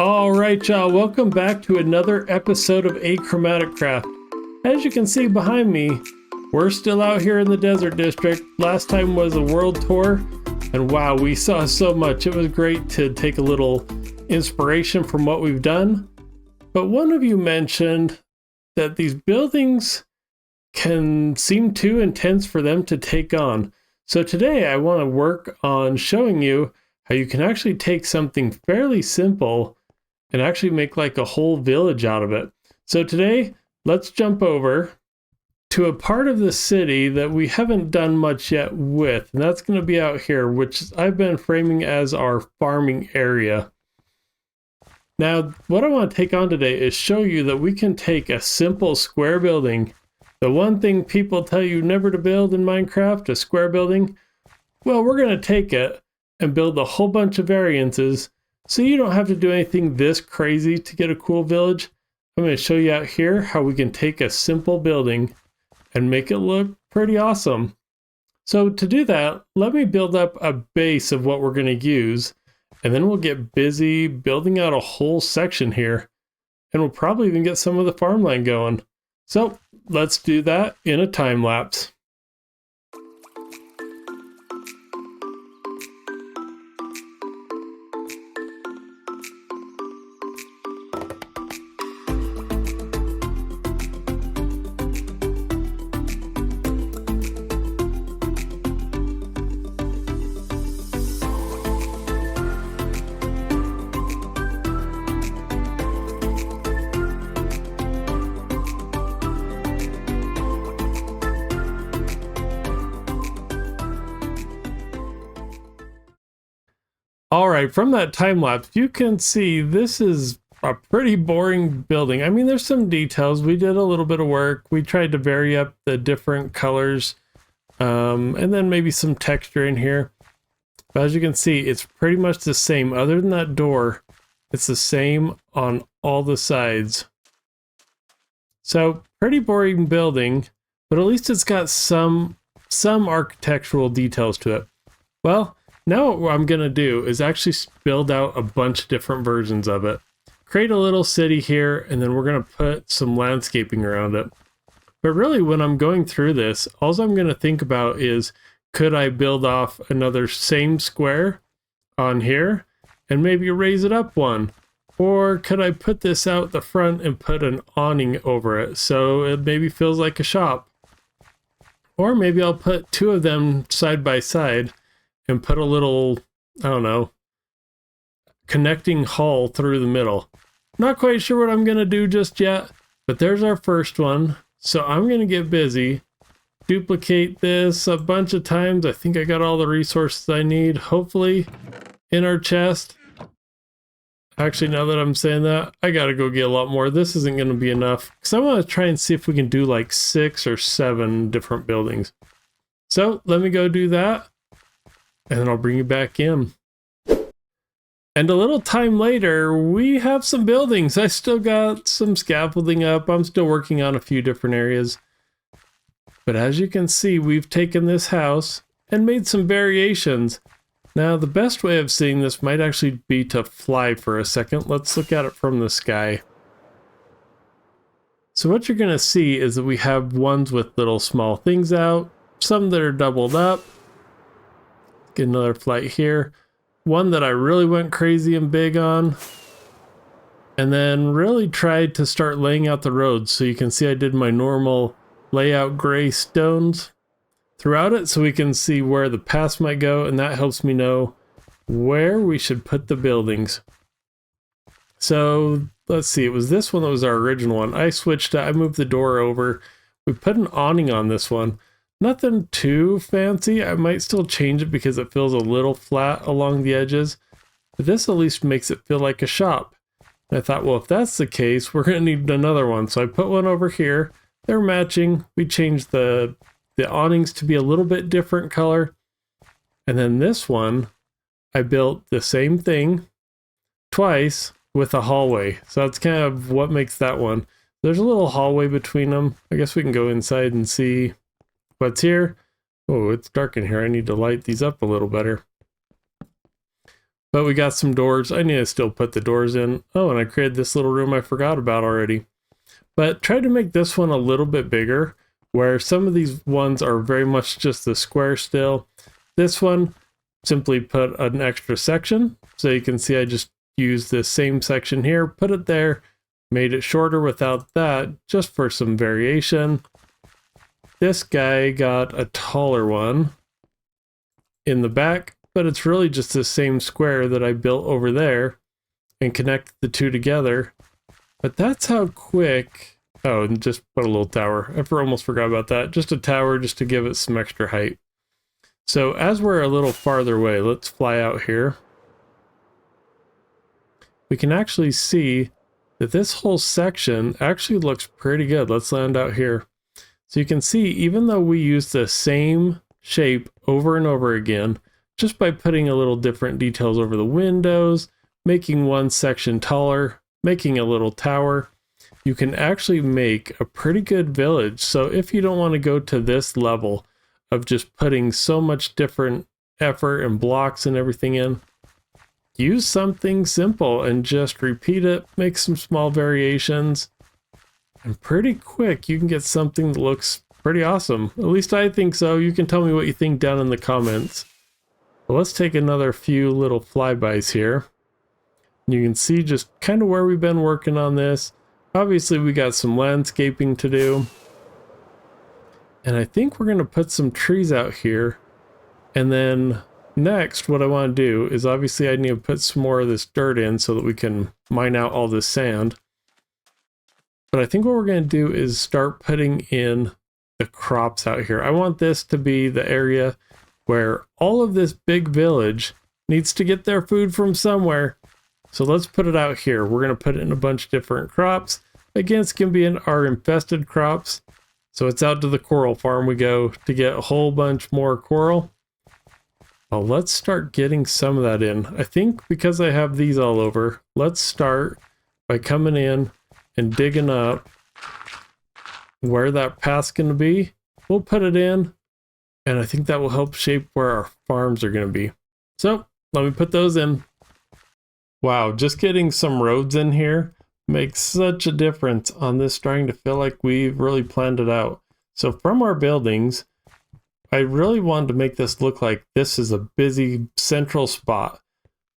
All right, y'all, welcome back to another episode of AchromatiCraft. As you can see behind me, we're still out here in the desert district. Last time was a world tour, and wow, we saw so much. It was great to take a little inspiration from what we've done. But one of you mentioned that these buildings can seem too intense for them to take on. So today I want to work on showing you how you can actually take something fairly simple and actually make like a whole village out of it. So today, let's jump over to a part of the city that we haven't done much yet with, and that's going to be out here, which I've been framing as our farming area. Now, what I want to take on today is show you that we can take a simple square building. The one thing people tell you never to build in Minecraft, a square building, well, we're going to take it and build a whole bunch of variances so you don't have to do anything this crazy to get a cool village. I'm going to show you out here how we can take a simple building and make it look pretty awesome. So to do that, let me build up a base of what we're going to use, and then we'll get busy building out a whole section here, and we'll probably even get some of the farmland going. So let's do that in a time lapse. All right, from that time lapse, you can see this is a pretty boring building. I mean, there's some details. We did a little bit of work. We tried to vary up the different colors, and then maybe some texture in here. But as you can see, it's pretty much the same. Other than that door, it's the same on all the sides. So pretty boring building, but at least it's got some architectural details to it. Well, now what I'm going to do is actually build out a bunch of different versions of it. Create a little city here, and then we're going to put some landscaping around it. But really, when I'm going through this, all I'm going to think about is, could I build off another same square on here and maybe raise it up one? Or could I put this out the front and put an awning over it so it maybe feels like a shop? Or maybe I'll put two of them side by side and put a little, I don't know, connecting hull through the middle. Not quite sure what I'm going to do just yet, but there's our first one. So I'm going to get busy, duplicate this a bunch of times. I think I got all the resources I need, hopefully, in our chest. Actually, now that I'm saying that, I got to go get a lot more. This isn't going to be enough, because I want to try and see if we can do like 6 or 7 different buildings. So let me go do that, and then I'll bring you back in. And a little time later, we have some buildings. I still got some scaffolding up. I'm still working on a few different areas. But as you can see, we've taken this house and made some variations. Now, the best way of seeing this might actually be to fly for a second. Let's look at it from the sky. So what you're going to see is that we have ones with little small things out, some that are doubled up. Get another flight here. One that I really went crazy and big on. And then really tried to start laying out the roads. So you can see I did my normal layout gray stones throughout it so we can see where the paths might go. And that helps me know where we should put the buildings. So let's see. It was this one that was our original one. I switched it. I moved the door over. We put an awning on this one. Nothing too fancy. I might still change it because it feels a little flat along the edges. But this at least makes it feel like a shop. And I thought, well, if that's the case, we're going to need another one. So I put one over here. They're matching. We changed the awnings to be a little bit different color. And then this one, I built the same thing twice with a hallway. So that's kind of what makes that one. There's a little hallway between them. I guess we can go inside and see what's here. Oh, it's dark in here. I need to light these up a little better. But we got some doors. I need to still put the doors in. Oh, and I created this little room I forgot about already. But tried to make this one a little bit bigger, where some of these ones are very much just the square still. This one, simply put an extra section. So you can see I just used this same section here, put it there, made it shorter without that, just for some variation. This guy got a taller one in the back, but it's really just the same square that I built over there and connect the two together. But that's how quick... Oh, and just put a little tower. I almost forgot about that. Just a tower just to give it some extra height. So as we're a little farther away, let's fly out here. We can actually see that this whole section actually looks pretty good. Let's land out here. So you can see, even though we use the same shape over and over again, just by putting a little different details over the windows, making one section taller, making a little tower, you can actually make a pretty good village. So if you don't want to go to this level of just putting so much different effort and blocks and everything in, use something simple and just repeat it, make some small variations, and pretty quick you can get something that looks pretty awesome. At least I think so. You can tell me what you think down in the comments. But let's take another few little flybys here. You can see just kind of where we've been working on this. Obviously we got some landscaping to do. And I think we're going to put some trees out here. And then next, what I want to do is, obviously I need to put some more of this dirt in so that we can mine out all this sand. But I think what we're going to do is start putting in the crops out here. I want this to be the area where all of this big village needs to get their food from somewhere. So let's put it out here. We're going to put it in a bunch of different crops. Again, it's going to be in our infested crops. So it's out to the coral farm we go to get a whole bunch more coral. Well, let's start getting some of that in. I think because I have these all over, let's start by coming in and digging up where that path's going to be. We'll put it in, and I think that will help shape where our farms are going to be. So let me put those in. Wow, just getting some roads in here makes such a difference on this starting to feel like we've really planned it out. So from our buildings, I really wanted to make this look like this is a busy central spot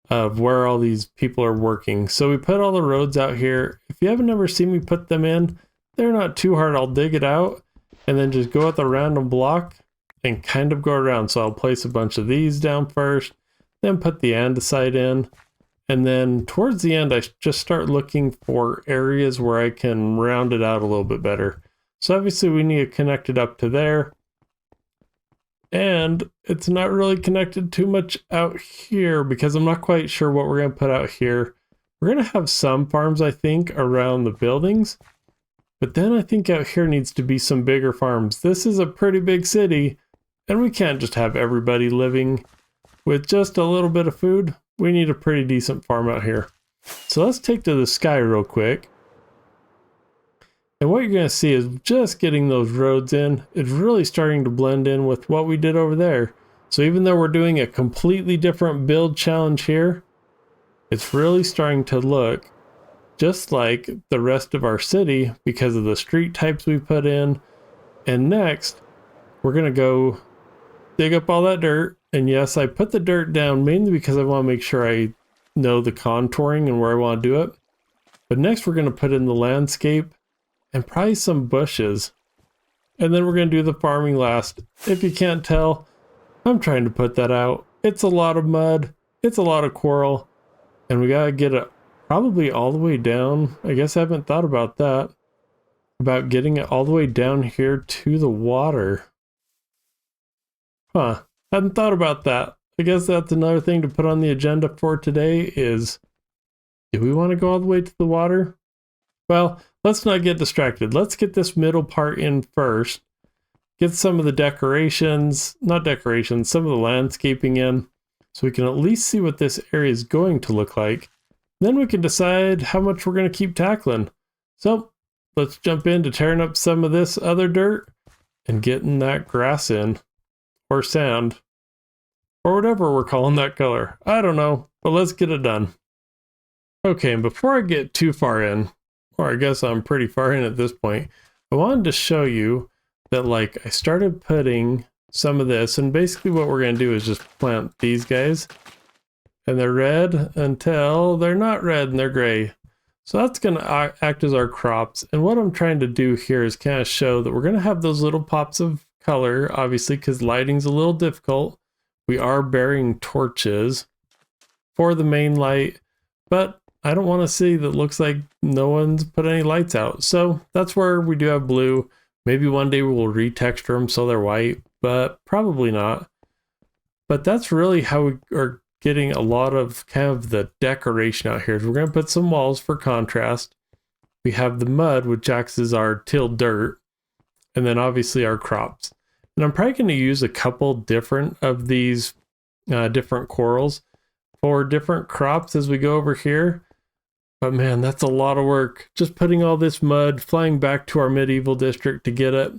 of where all these people are working. So we put all the roads out here. If you haven't ever seen me put them in, they're not too hard. I'll dig it out and then just go at the random block and kind of go around. So I'll place a bunch of these down first, then put the andesite in. And then towards the end, I just start looking for areas where I can round it out a little bit better. So obviously we need to connect it up to there. And it's not really connected too much out here because I'm not quite sure what we're going to put out here. We're going to have some farms, I think, around the buildings. But then I think out here needs to be some bigger farms. This is a pretty big city, and we can't just have everybody living with just a little bit of food. We need a pretty decent farm out here. So let's take to the sky real quick. And what you're going to see is just getting those roads in. It's really starting to blend in with what we did over there. So even though we're doing a completely different build challenge here, it's really starting to look just like the rest of our city because of the street types we put in. And next, we're going to go dig up all that dirt. And yes, I put the dirt down mainly because I want to make sure I know the contouring and where I want to do it. But next we're going to put in the landscape and probably some bushes. And then we're going to do the farming last. If you can't tell, I'm trying to put that out. It's a lot of mud. It's a lot of coral. And we got to get it probably all the way down. I guess I haven't thought about that. About getting it all the way down here to the water. Huh. Hadn't thought about that. I guess that's another thing to put on the agenda for today is, do we want to go all the way to the water? Well, let's not get distracted. Let's get this middle part in first. Get some of the decorations, not decorations, some of the landscaping in, so we can at least see what this area is going to look like. Then we can decide how much we're going to keep tackling. So let's jump into tearing up some of this other dirt and getting that grass in, or sand, or whatever we're calling that color. I don't know. but let's get it done. Okay, and before I get too far in, or I guess I'm pretty far in at this point, I wanted to show you that like I started putting some of this, and basically what we're going to do is just plant these guys, and they're red until they're not red and they're gray. So that's going to act as our crops. And what I'm trying to do here is kind of show that we're going to have those little pops of color, obviously, because lighting's a little difficult. We are burying torches for the main light, but I don't want to see that looks like no one's put any lights out. So that's where we do have blue. Maybe one day we will retexture them so they're white, but probably not. But that's really how we are getting a lot of kind of the decoration out here. So we're going to put some walls for contrast. We have the mud, which acts as our tilled dirt, and then obviously our crops. And I'm probably going to use a couple different of these different corals for different crops as we go over here. But man, that's a lot of work. Just putting all this mud, flying back to our medieval district to get it.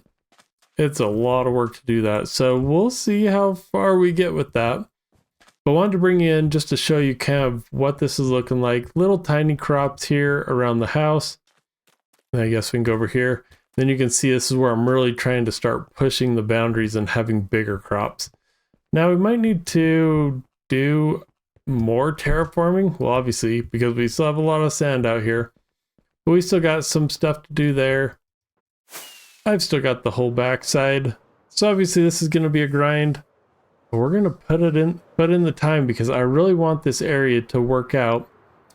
It's a lot of work to do that. So we'll see how far we get with that. But I wanted to bring you in just to show you kind of what this is looking like. Little tiny crops here around the house. And I guess we can go over here. Then you can see this is where I'm really trying to start pushing the boundaries and having bigger crops. Now we might need to do more terraforming. Well, obviously, because we still have a lot of sand out here. But we still got some stuff to do there. I've still got the whole backside. So obviously this is going to be a grind. But we're going to put in the time because I really want this area to work out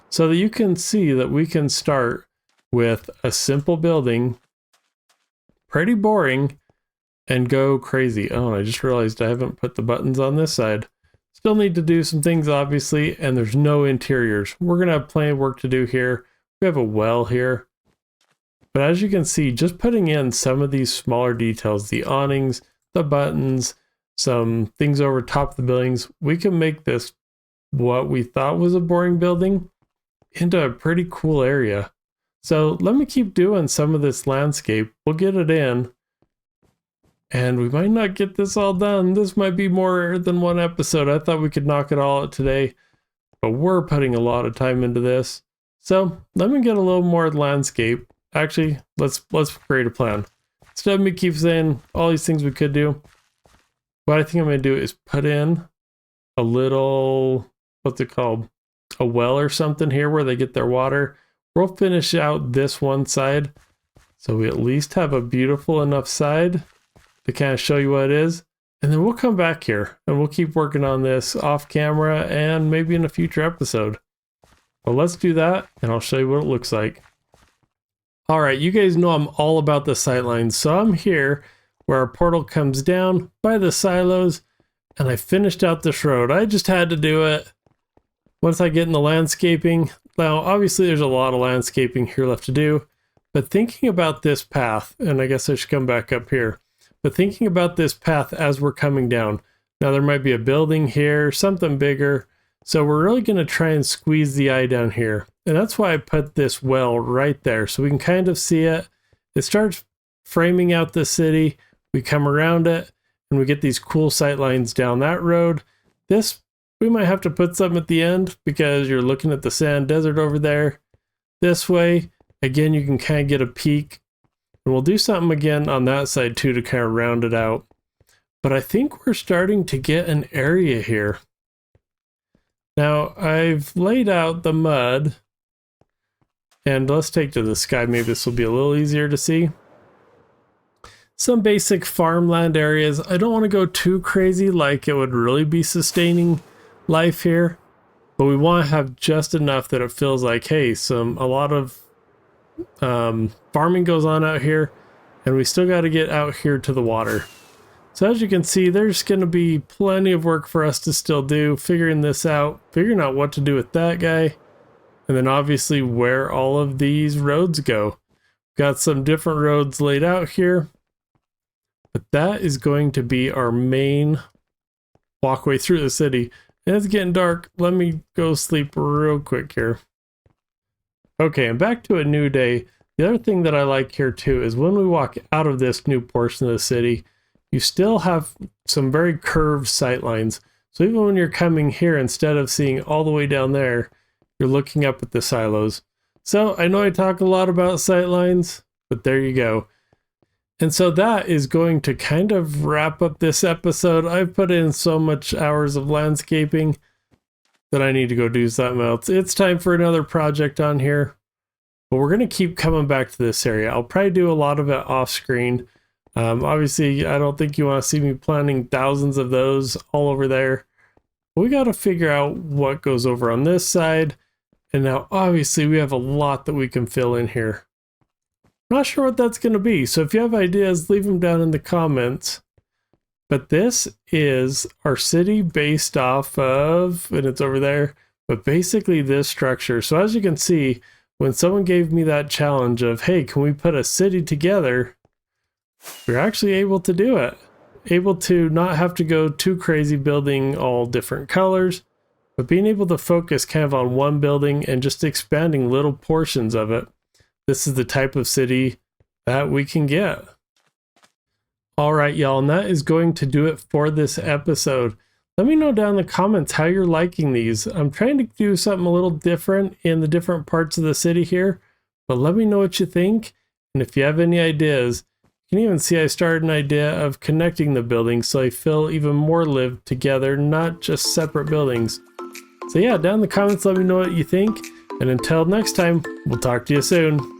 so that you can see that we can start with a simple building, pretty boring, and go crazy. Oh, I just realized I haven't put the buttons on this side. Still need to do some things, obviously, and there's no interiors. We're going to have plenty of work to do here. We have a well here. But as you can see, just putting in some of these smaller details, the awnings, the buttons, some things over top of the buildings, we can make this what we thought was a boring building into a pretty cool area. So let me keep doing some of this landscape. We'll get it in. And we might not get this all done. This might be more than one episode. I thought we could knock it all out today, but we're putting a lot of time into this. So let me get a little more landscape. Actually, let's create a plan. Instead of me keep saying all these things we could do, what I think I'm going to do is put in a little, what's it called? A well or something here where they get their water. We'll finish out this one side so we at least have a beautiful enough side to kind of show you what it is. And then we'll come back here and we'll keep working on this off camera and maybe in a future episode. Well, let's do that and I'll show you what it looks like. All right, you guys know I'm all about the sightlines. So I'm here where our portal comes down by the silos and I finished out this road. I just had to do it. Once I get in the landscaping, now obviously there's a lot of landscaping here left to do, but thinking about this path, and I guess I should come back up here, but thinking about this path as we're coming down, now there might be a building here, something bigger, so we're really going to try and squeeze the eye down here. And that's why I put this well right there, so we can kind of see it. It starts framing out the city, we come around it, and we get these cool sight lines down that road. This, we might have to put something at the end because you're looking at the sand desert over there. This way, again, you can kind of get a peek. And we'll do something again on that side too to kind of round it out. But I think we're starting to get an area here. Now, I've laid out the mud. And let's take to the sky. Maybe this will be a little easier to see. Some basic farmland areas. I don't want to go too crazy like it would really be sustaining life here. But we want to have just enough that it feels like, hey, a lot of farming goes on out here. And we still got to get out here to the water. So as you can see, there's going to be plenty of work for us to still do. Figuring this out. Figuring out what to do with that guy. And then obviously where all of these roads go. Got some different roads laid out here. But that is going to be our main walkway through the city. And it's getting dark. Let me go sleep real quick here. Okay, and back to a new day. The other thing that I like here too is when we walk out of this new portion of the city, you still have some very curved sight lines. So even when you're coming here, instead of seeing all the way down there, you're looking up at the silos. So I know I talk a lot about sightlines, but there you go. And so that is going to kind of wrap up this episode. I've put in so much hours of landscaping that I need to go do something else. It's time for another project on here, but we're going to keep coming back to this area. I'll probably do a lot of it off screen. Obviously, I don't think you want to see me planting thousands of those all over there. We got to figure out what goes over on this side. And now, obviously, we have a lot that we can fill in here. Not sure what that's going to be. So if you have ideas, leave them down in the comments. But this is our city based off of, and it's over there, but basically this structure. So as you can see, when someone gave me that challenge of, hey, can we put a city together? We're actually able to do it. Able to not have to go too crazy building all different colors, but being able to focus kind of on one building and just expanding little portions of it. This is the type of city that we can get. All right, y'all, and that is going to do it for this episode. Let me know down in the comments how you're liking these. I'm trying to do something a little different in the different parts of the city here, but let me know what you think. And if you have any ideas, you can even see I started an idea of connecting the buildings so I feel even more lived together, not just separate buildings. So yeah, down in the comments, let me know what you think. And until next time, we'll talk to you soon.